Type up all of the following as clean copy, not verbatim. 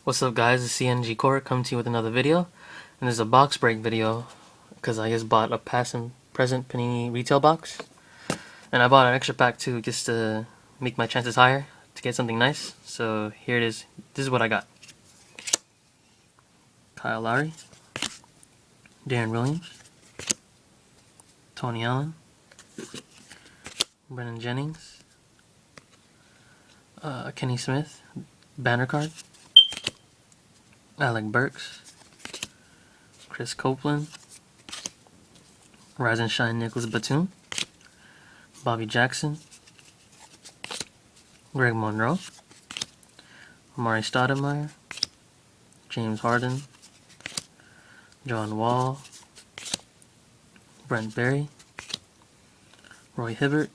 What's up guys, it's CNG Core coming to you with another video, and this is a box break video because I just bought a Past and Present Panini retail box, and I bought an extra pack too just to make my chances higher to get something nice. So here it is. This is what I got. Kyle Lowry, Darren Williams, Tony Allen, Brennan Jennings, Kenny Smith, banner card, Alec Burks, Chris Copeland, Rise and Shine Nicholas Batum, Bobby Jackson, Greg Monroe, Amari Stoudemire, James Harden, John Wall, Brent Berry, Roy Hibbert,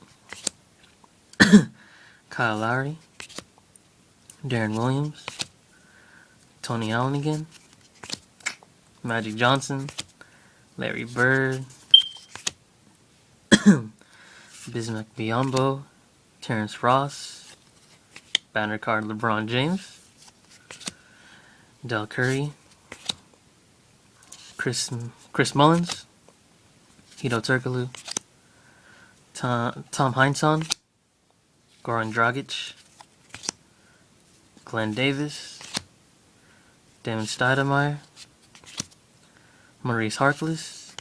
Kyle Lowry, Darren Williams, Tony Allen again, Magic Johnson, Larry Bird, Bismack Biyombo, Terrence Ross, banner card LeBron James, Del Curry, Chris Mullins, Hito Turkoglu, Tom Heinsohn, Goran Dragic, Glenn Davis, Damon Stoudemire, Maurice Harkless,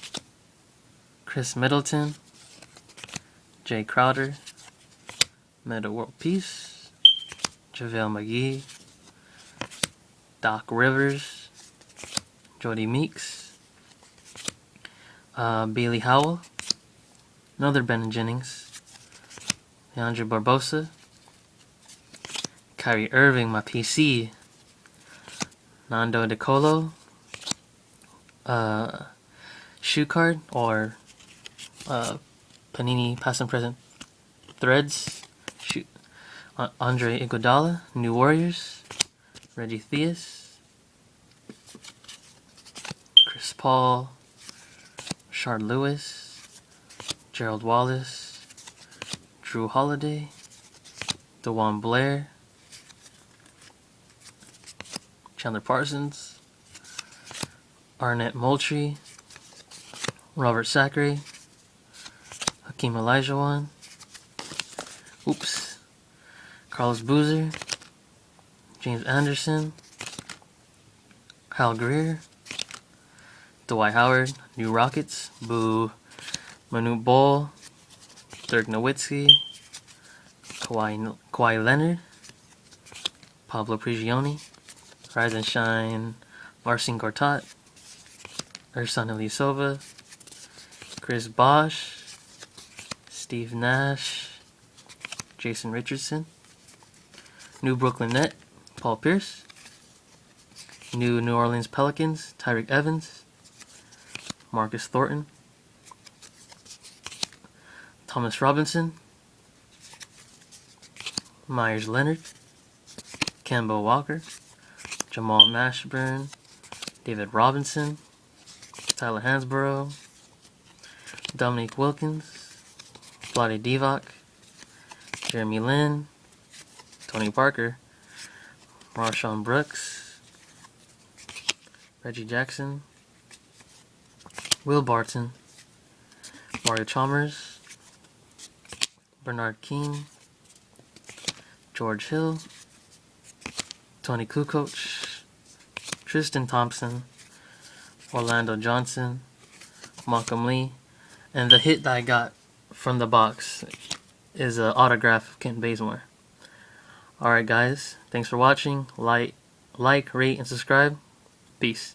Chris Middleton, Jay Crowder, Meta World Peace, JaVale McGee, Doc Rivers, Jody Meeks, Bailey Howell, another Brennan Jennings, Leandro Barbosa, Kyrie Irving, my PC, Nando De Colo, shoe card or Panini Past and Present threads, Andre Iguodala, New Warriors, Reggie Theus, Chris Paul, Shard Lewis, Gerald Wallace, Drew Holiday, DeJuan Blair, Chandler Parsons, Arnett Moultrie, Robert Sacre, Hakeem Olajuwon, Carlos Boozer, James Anderson, Hal Greer, Dwight Howard, New Rockets, boo, Manute Bol, Dirk Nowitzki, Kawhi Leonard, Pablo Prigioni, Rise and Shine, Marcin Gortat, Ersan Ilyasova, Chris Bosh, Steve Nash, Jason Richardson, New Brooklyn Net, Paul Pierce, New Orleans Pelicans, Tyreke Evans, Marcus Thornton, Thomas Robinson, Myers Leonard, Kemba Walker, Jamal Mashburn, David Robinson, Tyler Hansborough, Dominique Wilkins, Vlade Divac, Jeremy Lin, Tony Parker, Marshawn Brooks, Reggie Jackson, Will Barton, Mario Chalmers, Bernard King, George Hill, Tony Kukoc, Tristan Thompson, Orlando Johnson, Malcolm Lee, and the hit that I got from the box is an autograph of Kent Bazemore. Alright guys, thanks for watching. Like, rate, and subscribe. Peace.